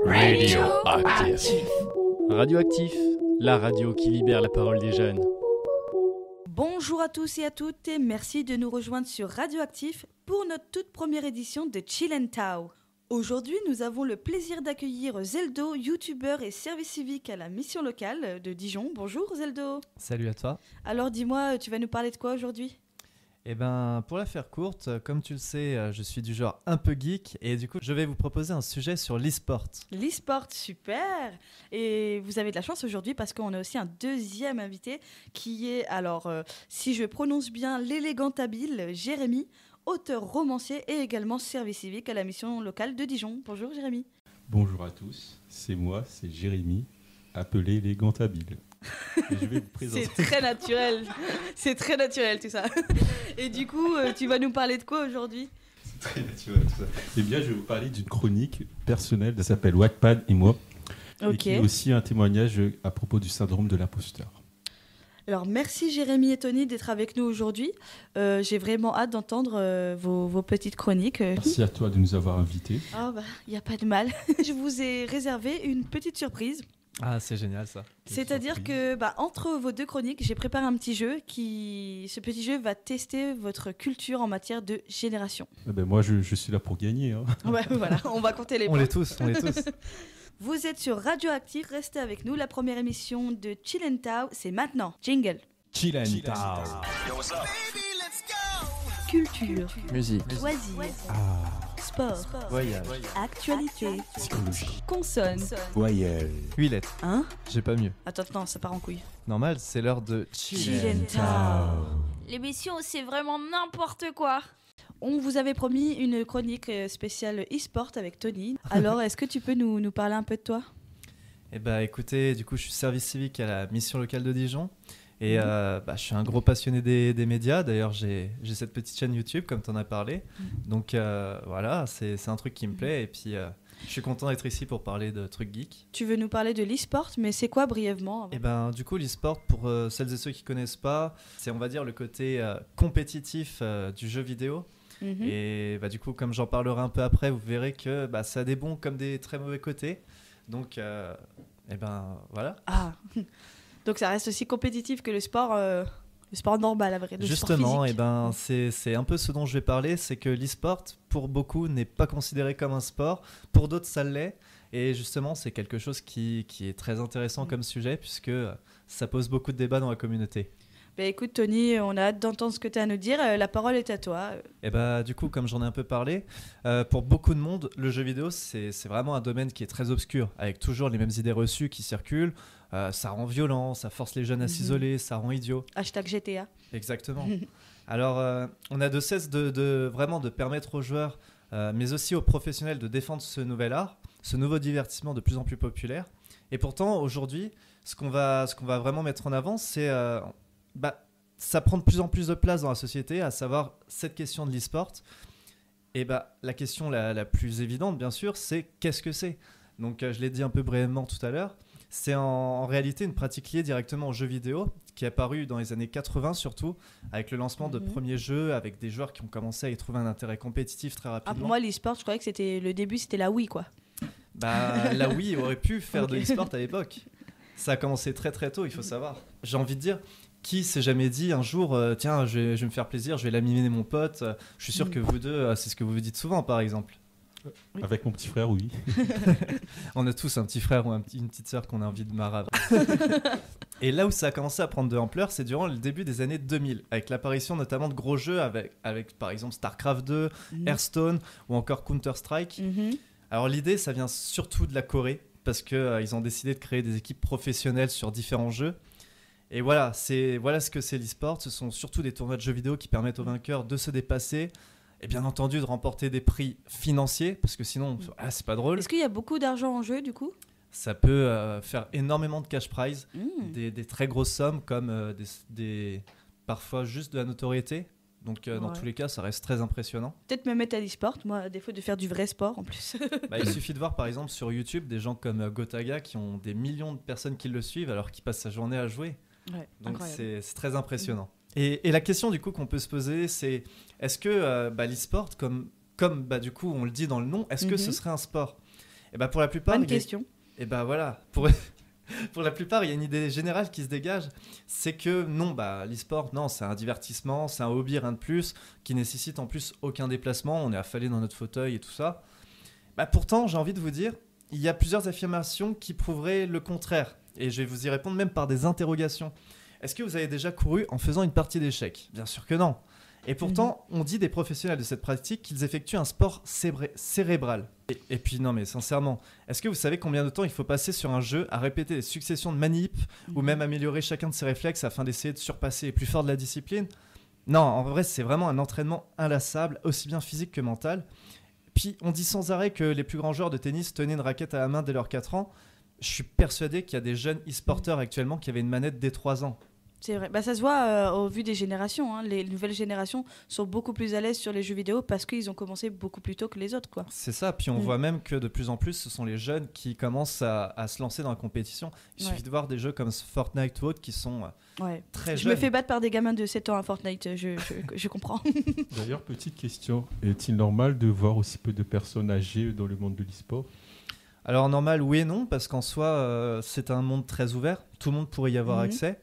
Radioactif. Radioactif, la radio qui libère la parole des jeunes. Bonjour à tous et à toutes et merci de nous rejoindre sur Radioactif pour notre toute première édition de Chill and Tao. Aujourd'hui, nous avons le plaisir d'accueillir Zeldo, youtubeur et service civique à la mission locale de Dijon. Bonjour Zeldo. Salut à toi. Alors dis-moi, tu vas nous parler de quoi aujourd'hui ? Eh ben, pour la faire courte, comme tu le sais, je suis du genre un peu geek et du coup, je vais vous proposer un sujet sur l'e-sport. L'e-sport, super. Et vous avez de la chance aujourd'hui parce qu'on a aussi un deuxième invité qui est, si je prononce bien, l'éléganthabile Jérémy, auteur romancier et également service civique à la mission locale de Dijon. Bonjour Jérémy. Bonjour à tous, c'est moi, c'est Jérémy, appelé l'éléganthabile. Et je vais vous présenter. C'est très naturel tout ça. Et du coup, tu vas nous parler de quoi aujourd'hui ? C'est très naturel tout ça. Eh bien, je vais vous parler d'une chronique personnelle, ça s'appelle Wattpad et moi, et qui est aussi un témoignage à propos du syndrome de l'imposteur. Alors, merci Jérémy et Tony d'être avec nous aujourd'hui. J'ai vraiment hâte d'entendre vos petites chroniques. Merci à toi de nous avoir invités. Il n'y a pas de mal. Je vous ai réservé une petite surprise. Ah, c'est génial ça. C'est-à-dire que entre vos deux chroniques, j'ai préparé un petit jeu Ce petit jeu va tester votre culture en matière de génération. Moi, je suis là pour gagner. Hein. Ouais, voilà, on va compter les points. On les tous. Vous êtes sur Radioactif, restez avec nous. La première émission de Chill and Tao, c'est maintenant. Jingle. Chill and Tao. Culture, Musique, loisirs, sport, Voyage, actualité, psychologie, consonne. voyelle, 8 lettres. Hein ? J'ai pas mieux. Attends, non, ça part en couille. Normal, c'est l'heure de Chill and Tao. L'émission, c'est vraiment n'importe quoi. On vous avait promis une chronique spéciale e-sport avec Tony. Alors, est-ce que tu peux nous parler un peu de toi ? Eh ben, écoutez, du coup, je suis service civique à la mission locale de Dijon. Et je suis un gros passionné des médias. D'ailleurs, j'ai cette petite chaîne YouTube, comme tu en as parlé. Donc voilà, c'est un truc qui me plaît. Et puis, je suis content d'être ici pour parler de trucs geeks. Tu veux nous parler de l'e-sport, mais c'est quoi brièvement ? Et ben, du coup, l'e-sport, pour celles et ceux qui ne connaissent pas, c'est, on va dire, le côté compétitif du jeu vidéo. Et du coup, comme j'en parlerai un peu après, vous verrez que ça a des bons comme des très mauvais côtés. Donc, voilà. Ah donc ça reste aussi compétitif que le sport normal, à vrai dire. Justement, c'est un peu ce dont je vais parler, c'est que l'e-sport, pour beaucoup, n'est pas considéré comme un sport. Pour d'autres, ça l'est. Et justement, c'est quelque chose qui est très intéressant comme sujet, puisque ça pose beaucoup de débats dans la communauté. Écoute Tony, on a hâte d'entendre ce que tu as à nous dire. La parole est à toi. Et du coup, comme j'en ai un peu parlé, pour beaucoup de monde, le jeu vidéo, c'est vraiment un domaine qui est très obscur, avec toujours les mêmes idées reçues qui circulent. Ça rend violent, ça force les jeunes à s'isoler, ça rend idiot. #GTA. Exactement. Alors, on a de cesse de vraiment de permettre aux joueurs, mais aussi aux professionnels de défendre ce nouvel art, ce nouveau divertissement de plus en plus populaire. Et pourtant, aujourd'hui, ce qu'on va vraiment mettre en avant, c'est... ça prend de plus en plus de place dans la société, à savoir cette question de l'e-sport. Et la question la plus évidente, bien sûr, c'est qu'est-ce que c'est ? Donc, je l'ai dit un peu brièvement tout à l'heure. C'est en réalité une pratique liée directement aux jeux vidéo, qui est apparue dans les années 80 surtout, avec le lancement de premiers jeux, avec des joueurs qui ont commencé à y trouver un intérêt compétitif très rapidement. Pour moi, l'e-sport, je croyais que le début, c'était la Wii, quoi. La Wii aurait pu faire de l'e-sport à l'époque. Ça a commencé très très tôt, il faut savoir. J'ai envie de dire... Qui s'est jamais dit un jour, tiens, je vais me faire plaisir, je vais laminer mon pote. Je suis sûr que vous deux, c'est ce que vous vous dites souvent, par exemple. Oui. Avec mon petit frère, oui. On a tous un petit frère ou une petite sœur qu'on a envie de marrer. Et là où ça a commencé à prendre de l'ampleur, c'est durant le début des années 2000, avec l'apparition notamment de gros jeux avec par exemple StarCraft 2, Hearthstone ou encore Counter-Strike. Alors l'idée, ça vient surtout de la Corée, parce qu'ils ont décidé de créer des équipes professionnelles sur différents jeux. Et voilà ce que c'est l'e-sport. Ce sont surtout des tournois de jeux vidéo qui permettent aux vainqueurs de se dépasser et bien entendu de remporter des prix financiers, parce que sinon c'est pas drôle. Est-ce qu'il y a beaucoup d'argent en jeu du coup ? Ça peut faire énormément de cash prize, des très grosses sommes comme parfois juste de la notoriété. Donc dans tous les cas, ça reste très impressionnant. Peut-être me mettre à l'e-sport, moi, à défaut de faire du vrai sport en plus. Il suffit de voir par exemple sur YouTube des gens comme Gotaga qui ont des millions de personnes qui le suivent alors qu'il passe sa journée à jouer. Ouais, donc c'est très impressionnant. Et la question du coup qu'on peut se poser, c'est est-ce que l'e-sport, comme du coup on le dit dans le nom, est-ce que ce serait un sport ? Et bah pour la plupart, Bonne question. Et bah voilà, pour la plupart, il y a une idée générale qui se dégage, c'est que non, l'e-sport, non, c'est un divertissement, c'est un hobby, rien de plus, qui nécessite en plus aucun déplacement, on est affalé dans notre fauteuil et tout ça. Pourtant, j'ai envie de vous dire, il y a plusieurs affirmations qui prouveraient le contraire, et je vais vous y répondre même par des interrogations. Est-ce que vous avez déjà couru en faisant une partie d'échecs ? Bien sûr que non. Et pourtant, on dit des professionnels de cette pratique qu'ils effectuent un sport cérébral. Et puis non, mais sincèrement, est-ce que vous savez combien de temps il faut passer sur un jeu à répéter des successions de manips ou même améliorer chacun de ses réflexes afin d'essayer de surpasser les plus forts de la discipline ? Non, en vrai, c'est vraiment un entraînement inlassable, aussi bien physique que mental. Puis, on dit sans arrêt que les plus grands joueurs de tennis tenaient une raquette à la main dès leurs 4 ans. Je suis persuadé qu'il y a des jeunes e-sporteurs actuellement qui avaient une manette dès 3 ans. C'est vrai. Ça se voit au vu des générations. Hein. Les nouvelles générations sont beaucoup plus à l'aise sur les jeux vidéo parce qu'ils ont commencé beaucoup plus tôt que les autres, quoi. C'est ça. Puis on voit même que de plus en plus, ce sont les jeunes qui commencent à se lancer dans la compétition. Il suffit de voir des jeux comme Fortnite ou autres qui sont très jeunes. Je me fais battre par des gamins de 7 ans à Fortnite, je comprends. D'ailleurs, petite question, est-il normal de voir aussi peu de personnes âgées dans le monde de l'e-sport ? Alors normal, oui et non, parce qu'en soi, c'est un monde très ouvert. Tout le monde pourrait y avoir accès.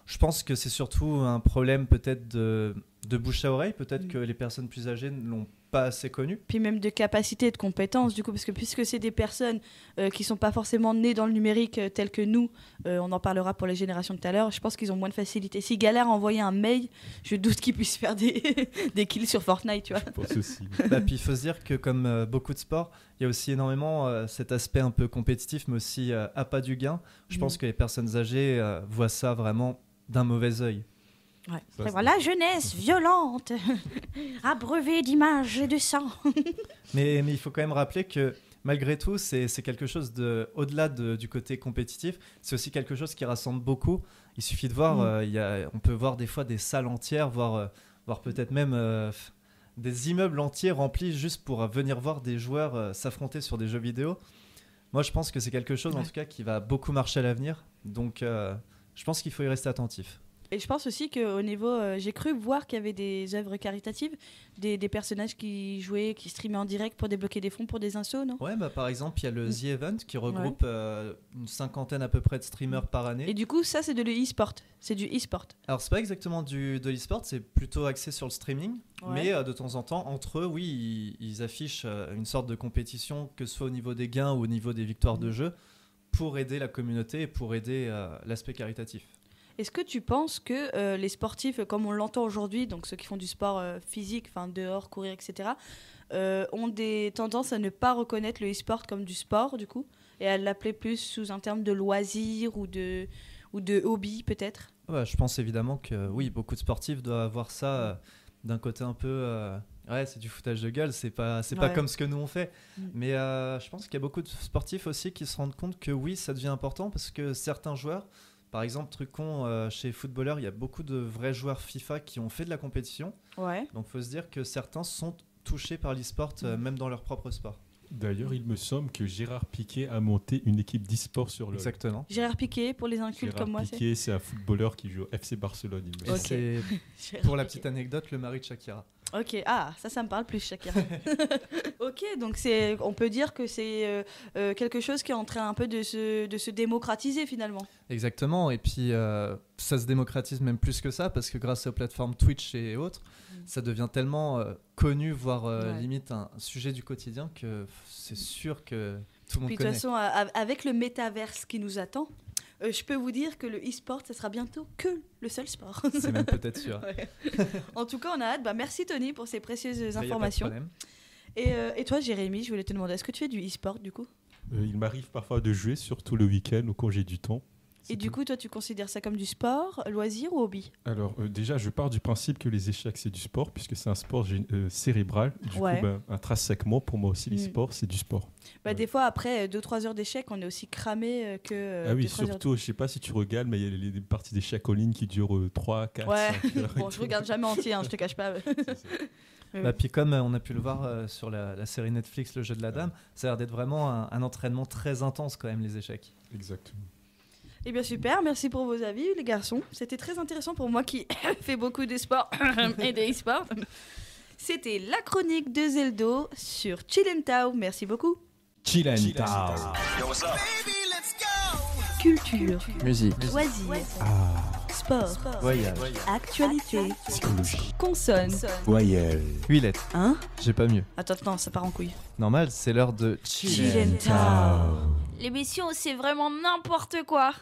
Je pense que c'est surtout un problème peut-être de bouche à oreille. Peut-être que les personnes plus âgées ne l'ont pas assez connu. Puis même de capacité et de compétences, du coup, parce que puisque c'est des personnes qui ne sont pas forcément nées dans le numérique tel que nous, on en parlera pour les générations de tout à l'heure, je pense qu'ils ont moins de facilité. S'ils galèrent à envoyer un mail, je doute qu'ils puissent faire des kills sur Fortnite, tu vois. Je pense aussi. Puis il faut se dire que comme beaucoup de sports, il y a aussi énormément cet aspect un peu compétitif, mais aussi appât du gain. Je pense que les personnes âgées voient ça vraiment d'un mauvais œil. Ouais. La jeunesse violente, abreuvée d'images et de sang. mais il faut quand même rappeler que malgré tout, c'est quelque chose au-delà du côté compétitif, c'est aussi quelque chose qui rassemble beaucoup. Il suffit de voir, on peut voir des fois des salles entières, voire peut-être même des immeubles entiers remplis juste pour venir voir des joueurs s'affronter sur des jeux vidéo. Moi, je pense que c'est quelque chose en tout cas qui va beaucoup marcher à l'avenir. Donc, je pense qu'il faut y rester attentif. Et je pense aussi qu'au niveau... j'ai cru voir qu'il y avait des œuvres caritatives, des personnages qui jouaient, qui streamaient en direct pour débloquer des fonds pour des assos, non ? Ouais, par exemple, il y a le The Event qui regroupe une cinquantaine à peu près de streamers par année. Et du coup, ça, c'est de l'e-sport. C'est du e-sport. Alors, c'est pas exactement de l'e-sport, c'est plutôt axé sur le streaming. Mais de temps en temps, entre eux, oui, ils affichent une sorte de compétition, que ce soit au niveau des gains ou au niveau des victoires de jeu, pour aider la communauté et pour aider l'aspect caritatif. Est-ce que tu penses que les sportifs, comme on l'entend aujourd'hui, donc ceux qui font du sport physique, dehors, courir, etc., ont des tendances à ne pas reconnaître le e-sport comme du sport, du coup, et à l'appeler plus sous un terme de loisir ou de hobby, peut-être ? Je pense évidemment que oui, beaucoup de sportifs doivent avoir ça d'un côté un peu... c'est du foutage de gueule, c'est pas comme ce que nous on fait. Mais je pense qu'il y a beaucoup de sportifs aussi qui se rendent compte que oui, ça devient important parce que certains joueurs... Par exemple, truc con, chez les footballeurs, il y a beaucoup de vrais joueurs FIFA qui ont fait de la compétition. Ouais. Donc, il faut se dire que certains sont touchés par l'e-sport, même dans leur propre sport. D'ailleurs, il me semble que Gérard Piquet a monté une équipe d'e-sport sur LoL. Exactement. Gérard Piquet, pour les incultes comme moi, Piquet, c'est un footballeur qui joue au FC Barcelone. Il me semble. C'est, pour la petite anecdote, le mari de Shakira. Ok, ça me parle plus, Shakira. Ok, donc on peut dire que c'est quelque chose qui est en train un peu de se démocratiser finalement. Exactement, et puis ça se démocratise même plus que ça, parce que grâce aux plateformes Twitch et autres, ça devient tellement connu, voire limite un sujet du quotidien, que c'est sûr que tout le monde connaît. De toute façon, avec le métaverse qui nous attend, je peux vous dire que le e-sport, ça sera bientôt que le seul sport. C'est même peut-être sûr. En tout cas, on a hâte. Merci Tony pour ces précieuses informations. Et toi, Jérémy, je voulais te demander, est-ce que tu fais du e-sport du coup ? Il m'arrive parfois de jouer, surtout le week-end ou quand j'ai du temps. Et du coup, toi, tu considères ça comme du sport, loisir ou hobby ? Alors, déjà, je pars du principe que les échecs, c'est du sport, puisque c'est un sport cérébral. Du coup, intrinsèquement, pour moi aussi, l'e-sport, c'est du sport. Des fois, après 2-3 heures d'échecs, on est aussi cramé que... Ah oui, surtout, je ne sais pas si tu regardes, mais il y a les parties d'échecs en ligne qui durent 3, 4, 5 heures. Bon, je ne regarde jamais entier, je ne te cache pas. Puis comme on a pu le voir sur la série Netflix, Le Jeu de la Dame, ça a l'air d'être vraiment un entraînement très intense quand même, les échecs. Exactement. Eh bien super, merci pour vos avis les garçons. C'était très intéressant pour moi qui fais beaucoup de sport et de e-sport. C'était la chronique de Zeldo sur Chillentao. Merci beaucoup. Chillentown. Culture, Musique. loisirs, sport, Voyage. actualité, Psychologie. consonne. Voyelle. 8 lettres. Hein? J'ai pas mieux. Attends, ça part en couille. Normal, c'est l'heure de Chillentown. L'émission, c'est vraiment n'importe quoi.